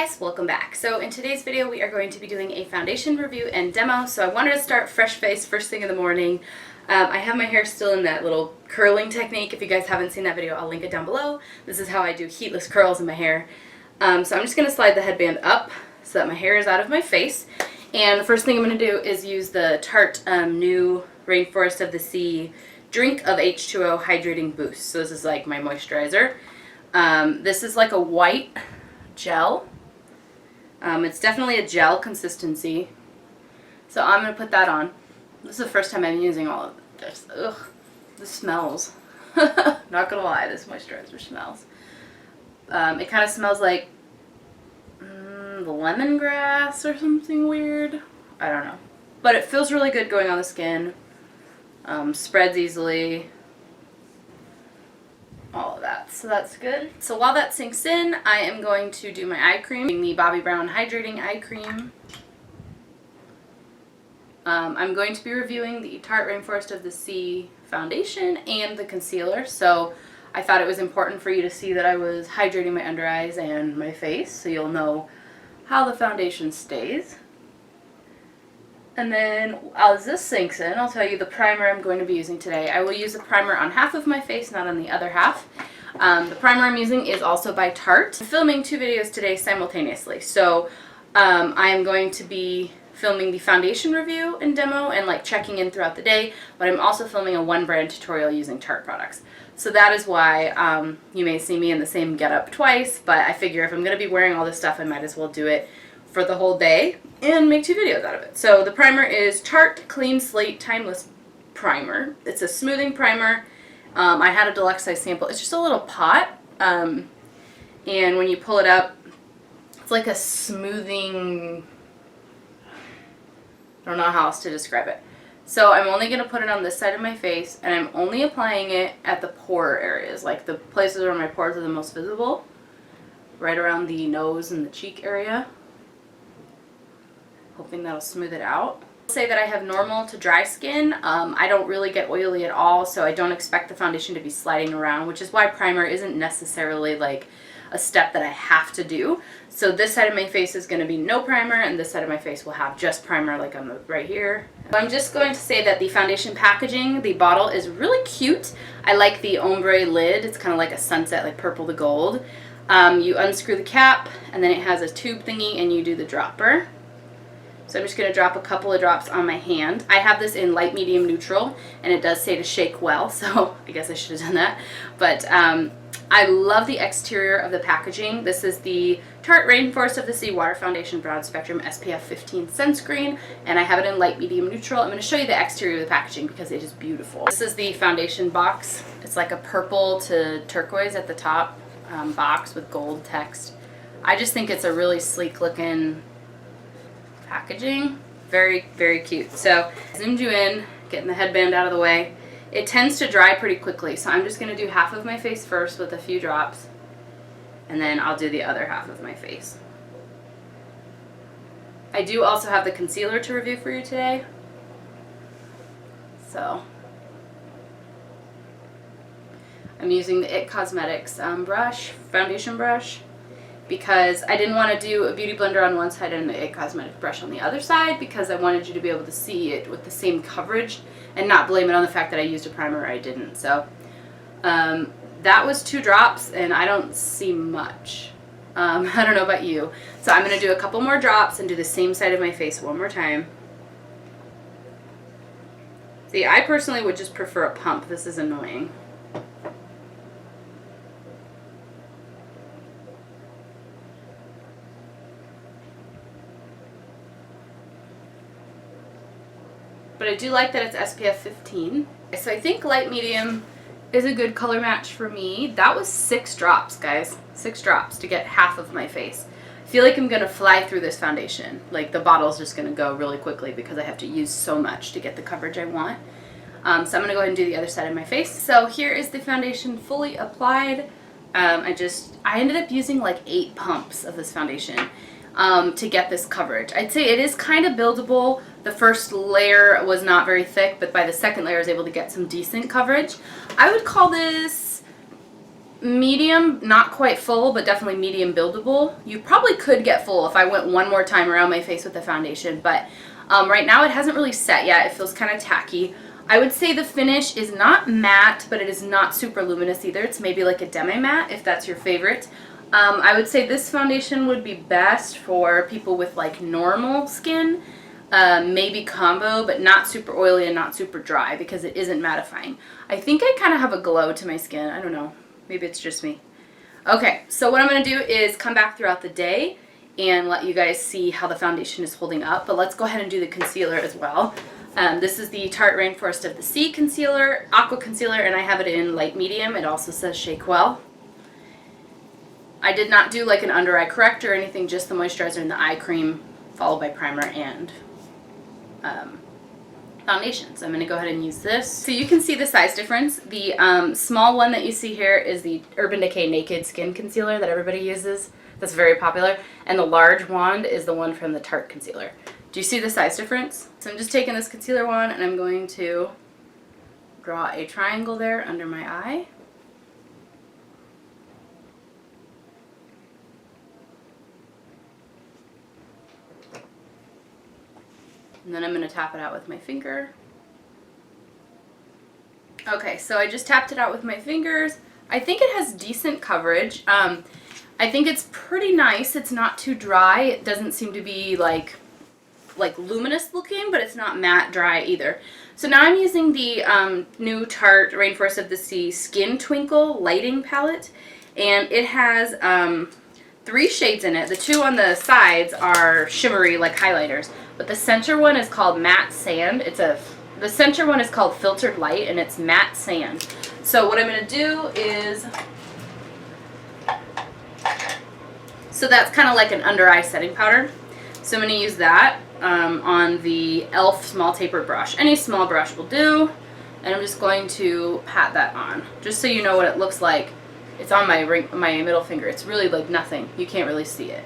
guys, welcome back. So in today's video we are going to be doing a foundation review and demo. So I wanted to start fresh face first thing in the morning. I have my hair still in that little curling technique. If you guys haven't seen that video, I'll link it down below. This is how I do heatless curls in my hair. So I'm just going to slide the headband up so that my hair is out of my face. And the first thing I'm going to do is use the Tarte new Rainforest of the Sea Drink of H2O Hydrating Boost. So this is like my moisturizer. This is like a white gel. It's definitely a gel consistency. So I'm going to put that on. This is the first time I'm using all of this. Ugh, this smells. Not going to lie, this moisturizer smells. It kind of smells like the lemongrass or something weird. I don't know. But it feels really good going on the skin. Spreads easily. All of that, so that's good. So while that sinks in, I am going to do my eye cream, the Bobbi Brown Hydrating Eye Cream. I'm going to be reviewing the Tarte Rainforest of the Sea foundation and the concealer, so I thought it was important for you to see that I was hydrating my under eyes and my face, so you'll know how the foundation stays. And then as this sinks in, I'll tell you the primer I'm going to be using today. I will use the primer on half of my face, not on the other half. The primer I'm using is also by Tarte. I'm filming two videos today simultaneously. So I am going to be filming the foundation review and demo and like checking in throughout the day, but I'm also filming a one brand tutorial using Tarte products. So that is why you may see me in the same getup twice, but I figure if I'm going to be wearing all this stuff, I might as well do it for the whole day and make two videos out of it. So the primer is Tarte Clean Slate Timeless Primer. It's a smoothing primer. I had a deluxe size sample. It's just a little pot, and when you pull it up, it's like a smoothing, I don't know how else to describe it. So I'm only going to put it on this side of my face, and I'm only applying it at the pore areas, like the places where my pores are the most visible, right around the nose and the cheek area. Hoping that'll smooth it out. I'll say that I have normal to dry skin. I don't really get oily at all, so I don't expect the foundation to be sliding around, which is why primer isn't necessarily like a step that I have to do. So this side of my face is going to be no primer, and this side of my face will have just primer, like on the right here. So I'm just going to say that the foundation packaging, the bottle is really cute. I like the ombre lid. It's kind of like a sunset, like purple to gold. You unscrew the cap, and then it has a tube thingy, and you do the dropper. So I'm just going to drop a couple of drops on my hand. I have this in light, medium, neutral, and it does say to shake well, so I guess I should have done that. But I love the exterior of the packaging. This is the Tarte Rainforest of the Sea Water Foundation Broad Spectrum SPF 15 sunscreen, and I have it in light, medium, neutral. I'm going to show you the exterior of the packaging because it is beautiful. This is the foundation box. It's like a purple to turquoise at the top box with gold text. I just think it's a really sleek looking packaging. Very, very cute. So zoomed you in, getting the headband out of the way. It tends to dry pretty quickly, so I'm just going to do half of my face first with a few drops, and then I'll do the other half of my face. I do also have the concealer to review for you today. So I'm using the IT Cosmetics foundation brush, because I didn't want to do a beauty blender on one side and the IT Cosmetics brush on the other side, because I wanted you to be able to see it with the same coverage and not blame it on the fact that I used a primer or I didn't. So that was 2 drops, and I don't see much. I don't know about you. So I'm going to do a couple more drops and do the same side of my face one more time. See, I personally would just prefer a pump. This is annoying. But I do like that it's SPF 15. So I think light medium is a good color match for me. That was 6 drops, guys. 6 drops to get half of my face. I feel like I'm going to fly through this foundation. Like the bottle's just going to go really quickly because I have to use so much to get the coverage I want. So I'm going to go ahead and do the other side of my face. So here is the foundation fully applied. I ended up using like 8 pumps of this foundation to get this coverage. I'd say it is kind of buildable. The first layer was not very thick, but by the second layer I was able to get some decent coverage. I would call this medium, not quite full, but definitely medium buildable. You probably could get full if I went one more time around my face with the foundation, but right now it hasn't really set yet. It feels kind of tacky. I would say the finish is not matte, but it is not super luminous either. It's maybe like a demi-matte if that's your favorite. I would say this foundation would be best for people with like normal skin, maybe combo, but not super oily and not super dry because it isn't mattifying. I think I kind of have a glow to my skin. I don't know. Maybe it's just me. Okay, so what I'm going to do is come back throughout the day and let you guys see how the foundation is holding up. But let's go ahead and do the concealer as well. This is the Tarte Rainforest of the Sea concealer, aqua concealer, and I have it in light medium. It also says Shake Well. I did not do like an under eye corrector or anything, just the moisturizer and the eye cream, followed by primer and foundation. So I'm going to go ahead and use this. So you can see the size difference. The small one that you see here is the Urban Decay Naked Skin Concealer that everybody uses. That's very popular. And the large wand is the one from the Tarte concealer. Do you see the size difference? So I'm just taking this concealer wand and I'm going to draw a triangle there under my eye. And then I'm going to tap it out with my finger. Okay, so I just tapped it out with my fingers. I think it has decent coverage. I think it's pretty nice. It's not too dry. It doesn't seem to be like luminous looking, but it's not matte dry either. So now I'm using the new Tarte Rainforest of the Sea Skin Twinkle Lighting Palette. And it has 3 shades in it. The 2 on the sides are shimmery like highlighters. But the center one is called Matte Sand. The center one is called Filtered Light, and it's Matte Sand. So what I'm going to do is, so that's kind of like an under eye setting powder. So I'm going to use that on the e.l.f. small tapered brush. Any small brush will do. And I'm just going to pat that on, just so you know what it looks like. It's on my middle finger. It's really like nothing. You can't really see it.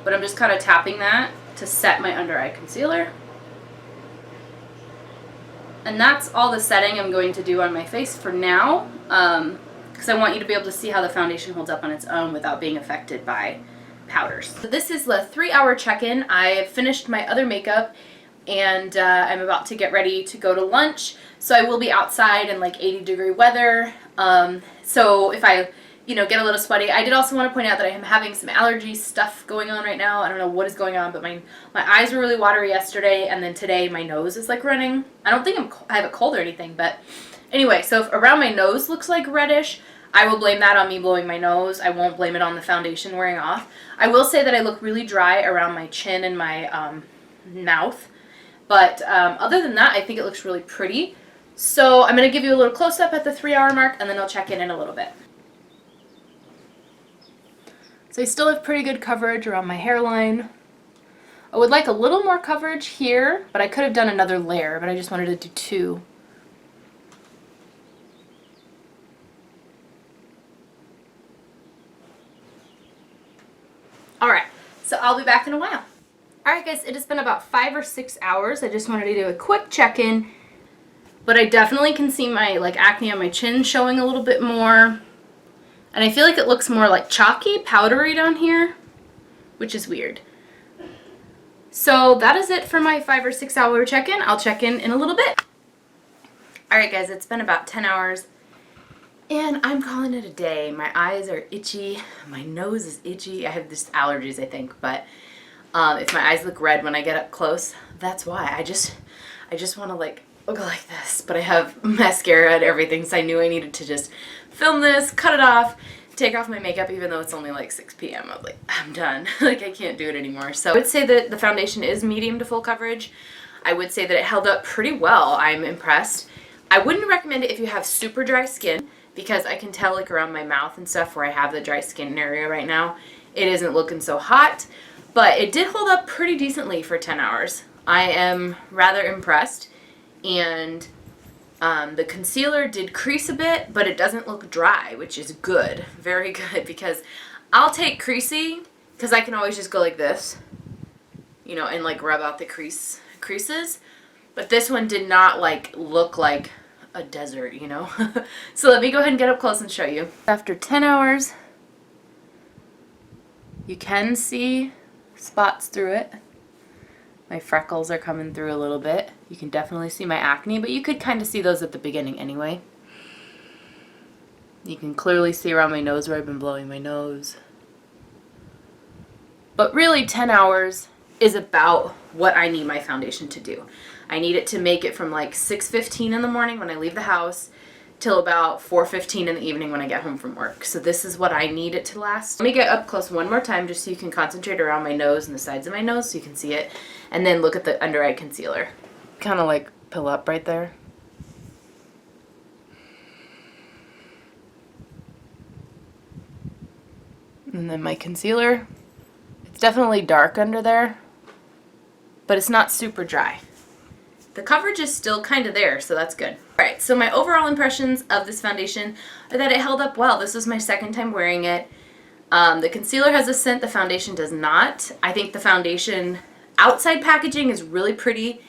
But I'm just kind of tapping that to set my under eye concealer. And that's all the setting I'm going to do on my face for now, because I want you to be able to see how the foundation holds up on its own without being affected by powders. So this is the 3-hour check-in. I finished my other makeup and I'm about to get ready to go to lunch. So I will be outside in like 80-degree weather. So if I get a little sweaty. I did also want to point out that I am having some allergy stuff going on right now. I don't know what is going on, but my eyes were really watery yesterday, and then today my nose is like running. I don't think I have a cold or anything, but anyway, so if around my nose looks like reddish, I will blame that on me blowing my nose. I won't blame it on the foundation wearing off. I will say that I look really dry around my chin and my mouth, but other than that, I think it looks really pretty. So I'm going to give you a little close-up at the 3-hour mark, and then I'll check in a little bit. So I still have pretty good coverage around my hairline. I would like a little more coverage here, but I could have done another layer, but I just wanted to do 2. Alright, so I'll be back in a while. Alright guys, it has been about 5 or 6 hours. I just wanted to do a quick check-in, but I definitely can see my acne on my chin showing a little bit more. And I feel like it looks more like chalky, powdery down here, which is weird. So that is it for my 5 or 6 hour check-in. I'll check in a little bit. Alright guys, it's been about 10 hours and I'm calling it a day. My eyes are itchy, my nose is itchy. I have just allergies, I think, but if my eyes look red when I get up close, that's why. I just want to go like this, but I have mascara and everything, so I knew I needed to just film this, cut it off, take off my makeup, even though it's only like 6 p.m. I was like, I'm done. I can't do it anymore. So I would say that the foundation is medium to full coverage. I would say that it held up pretty well. I'm impressed. I wouldn't recommend it if you have super dry skin, because I can tell around my mouth and stuff where I have the dry skin area right now, it isn't looking so hot, but it did hold up pretty decently for 10 hours. I am rather impressed. And the concealer did crease a bit, but it doesn't look dry, which is good. Very good, because I'll take creasy, because I can always just go like this, and rub out the creases. But this one did not look like a desert, you know? So let me go ahead and get up close and show you. After 10 hours, you can see spots through it. My freckles are coming through a little bit. You can definitely see my acne, but you could kind of see those at the beginning anyway. You can clearly see around my nose where I've been blowing my nose. But really 10 hours is about what I need my foundation to do. I need it to make it from like 6:15 in the morning when I leave the house till about 4:15 in the evening when I get home from work. So this is what I need it to last. Let me get up close one more time just so you can concentrate around my nose and the sides of my nose so you can see it. And then look at the under eye concealer. Kind of like pill up right there. And then my concealer. It's definitely dark under there, but it's not super dry. The coverage is still kind of there, so that's good. Alright, so my overall impressions of this foundation are that it held up well. This was my second time wearing it. The concealer has a scent, the foundation does not. I think the foundation outside packaging is really pretty.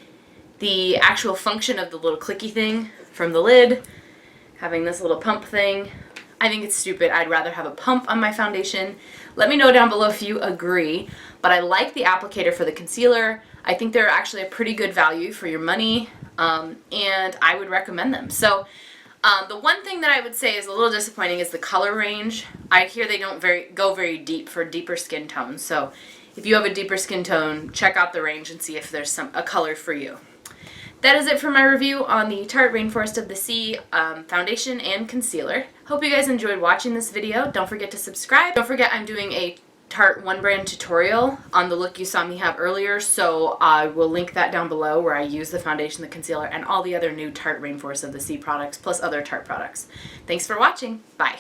The actual function of the little clicky thing from the lid, having this little pump thing, I think it's stupid. I'd rather have a pump on my foundation. Let me know down below if you agree, but I like the applicator for the concealer. I think they're actually a pretty good value for your money, and I would recommend them. So the one thing that I would say is a little disappointing is the color range. I hear they don't go very deep for deeper skin tones, so if you have a deeper skin tone, check out the range and see if there's a color for you. That is it for my review on the Tarte Rainforest of the Sea foundation and concealer. Hope you guys enjoyed watching this video. Don't forget to subscribe. Don't forget I'm doing a Tarte One Brand tutorial on the look you saw me have earlier, so I will link that down below where I use the foundation, the concealer, and all the other new Tarte Rainforest of the Sea products, plus other Tarte products. Thanks for watching. Bye.